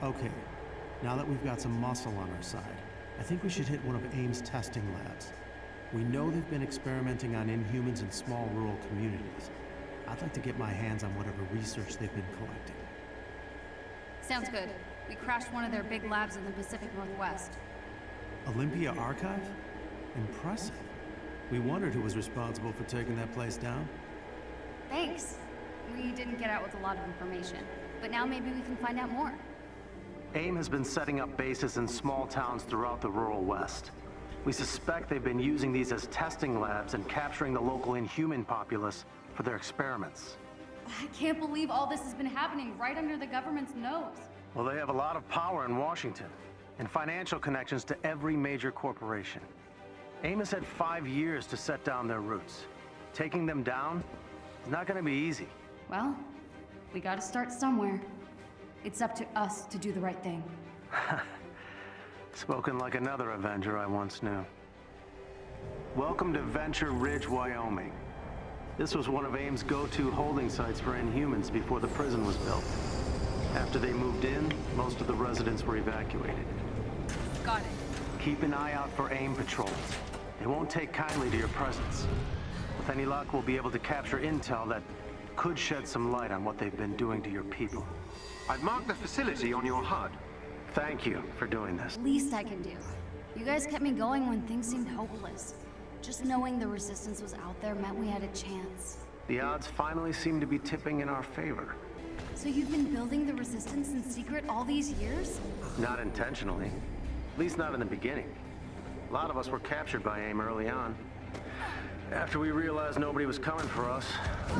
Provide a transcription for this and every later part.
Okay, now that we've got some muscle on our side, I think we should hit one of AIM's testing labs. We know they've been experimenting on Inhumans in small rural communities. I'd like to get my hands on whatever research they've been collecting. Sounds good. We crashed one of their big labs in the Pacific Northwest. Olympia Archive? Impressive. We wondered who was responsible for taking that place down. Thanks. We didn't get out with a lot of information, but now maybe we can find out more. AIM has been setting up bases in small towns throughout the rural West. We suspect they've been using these as testing labs and capturing the local Inhuman populace for their experiments. I can't believe all this has been happening right under the government's nose. Well, they have a lot of power in Washington and financial connections to every major corporation. AIM has had 5 years to set down their roots. Taking them down is not going to be easy. Well, we gotta start somewhere. It's up to us to do the right thing. Spoken like another Avenger I once knew. Welcome to Venture Ridge, Wyoming. This was one of AIM's go-to holding sites for Inhumans before the prison was built. After they moved in, most of the residents were evacuated. Got it. Keep an eye out for AIM patrols. They won't take kindly to your presence. With any luck, we'll be able to capture intel that could shed some light on what they've been doing to your people. I've marked the facility on your HUD. Thank you for doing this. Least I can do. You guys kept me going when things seemed hopeless. Just knowing the resistance was out there meant we had a chance. The odds finally seem to be tipping in our favor. So you've been building the resistance in secret all these years? Not intentionally. At least not in the beginning. A lot of us were captured by AIM early on. After we realized nobody was coming for us,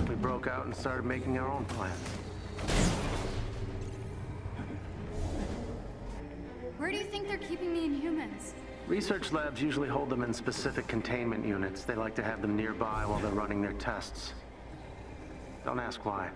we broke out and started making our own plan. Where do you think they're keeping the Inhumans? Research labs usually hold them in specific containment units. They like to have them nearby while they're running their tests. Don't ask why.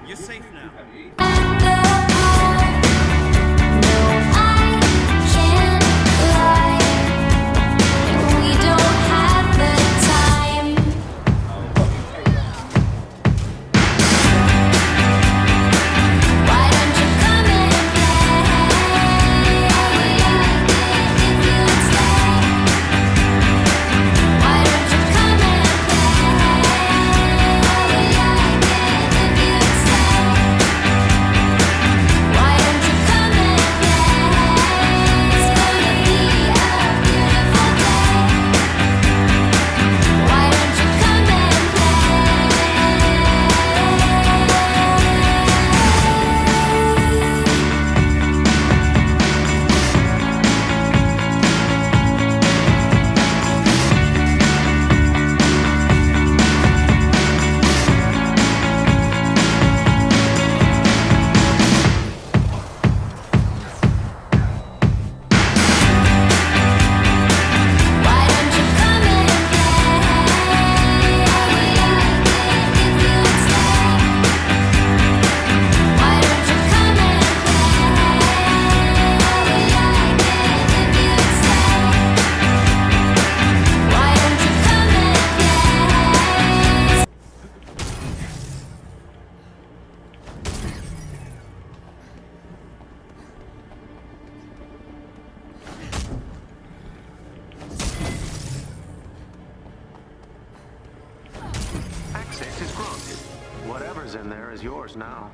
You're safe now. Access is granted. Whatever's in there is yours now.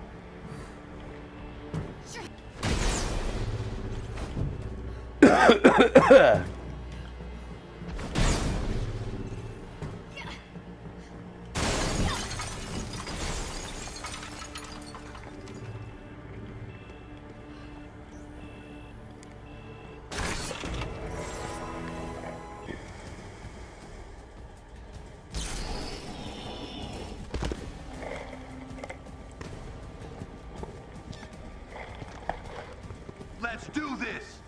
do this!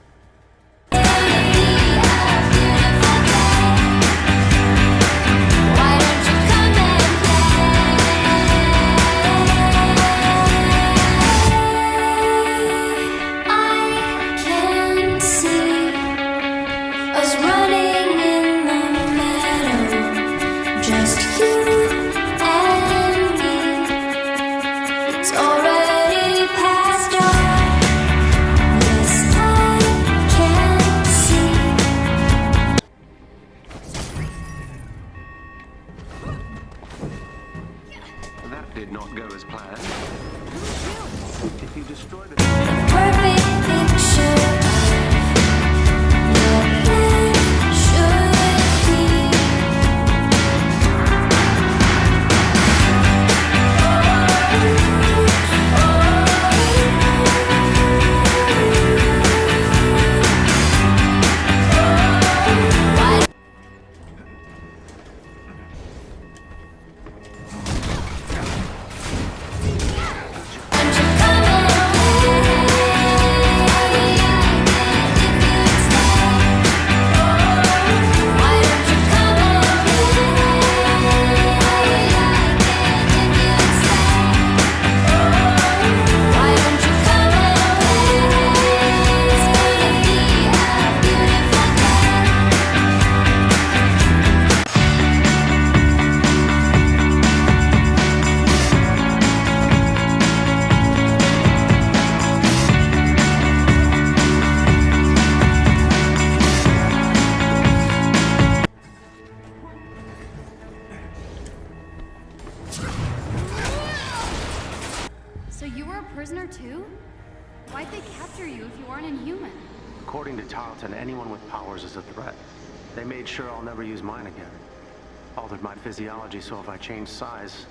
That did not go as planned. If you destroy the... Perfect picture of what should be. So you were a prisoner too? Why'd they capture you if you weren't inhuman? According to Tarleton, anyone with powers is a threat. They made sure I'll never use mine again. Altered my physiology so if I change size,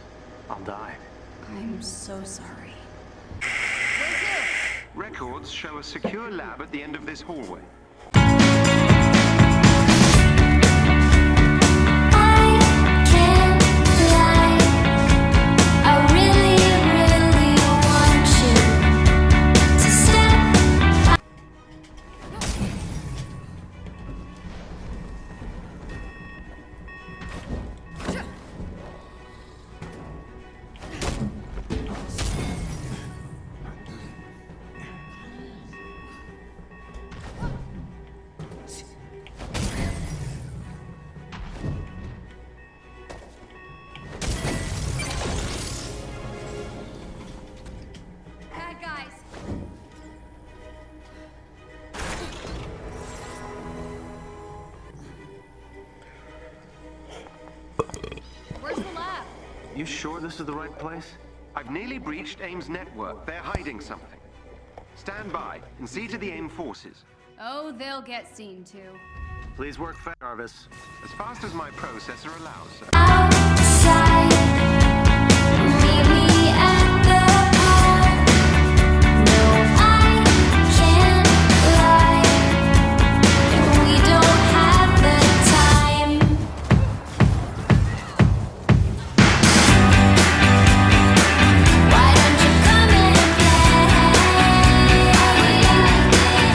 I'll die. I'm so sorry. Records show a secure lab at the end of this hallway. Bad guys. Where's the lab? You sure this is the right place? I've nearly breached AIM's network. They're hiding something. Stand by and see to the AIM forces. Oh, they'll get seen too. Please work fast, Jarvis. As fast as my processor allows, sir. Outside, meet me at the park. No, I can't lie. We don't have the time. Why don't you come and play?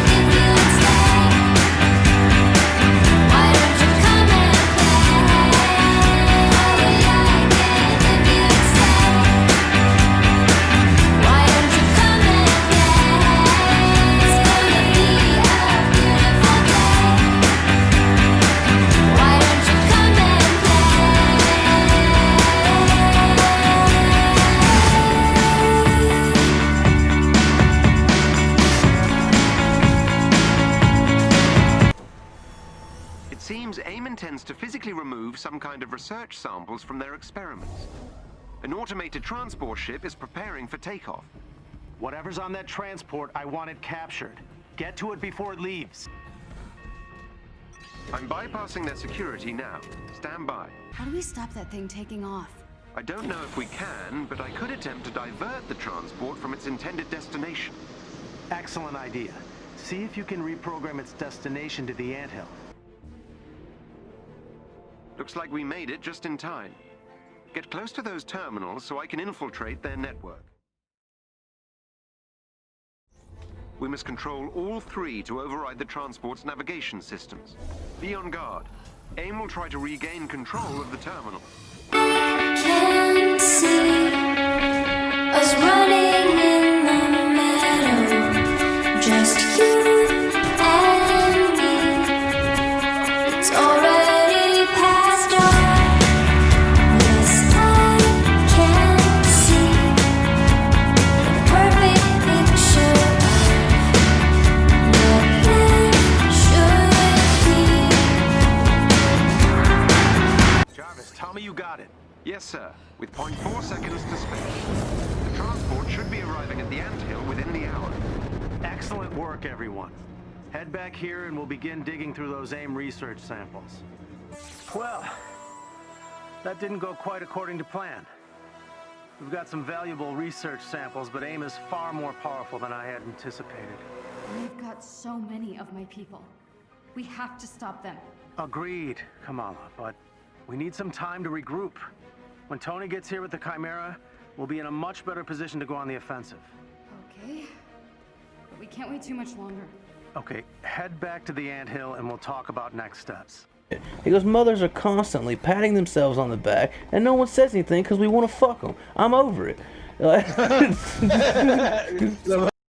If you would stay. Why don't you come and It seems AIM intends to physically remove some kind of research samples from their experiments. An automated transport ship is preparing for takeoff. Whatever's on that transport, I want it captured. Get to it before it leaves. I'm bypassing their security now. Stand by. How do we stop that thing taking off? I don't know if we can, but I could attempt to divert the transport from its intended destination. Excellent idea. See if you can reprogram its destination to the anthill. Looks like we made it just in time. Get close to those terminals so I can infiltrate their network. We must control all three to override the transport's navigation systems. Be on guard. AIM will try to regain control of the terminal. Can't see us running in the meadow, just you and me. It's already past dark. Yes, I can see the perfect picture of what life should be. Jarvis, tell me you got it. Yes, sir. With 0.4 seconds to spare. The transport should be arriving at the anthill within the hour. Excellent work, everyone. Head back here and we'll begin digging through those AIM research samples. Well, that didn't go quite according to plan. We've got some valuable research samples, but AIM is far more powerful than I had anticipated. They've got so many of my people. We have to stop them. Agreed, Kamala, but we need some time to regroup. When Tony gets here with the Chimera, we'll be in a much better position to go on the offensive. Okay. But we can't wait too much longer. Okay, head back to the anthill and we'll talk about next steps. He goes, mothers are constantly patting themselves on the back, and no one says anything because we want to fuck them. I'm over it.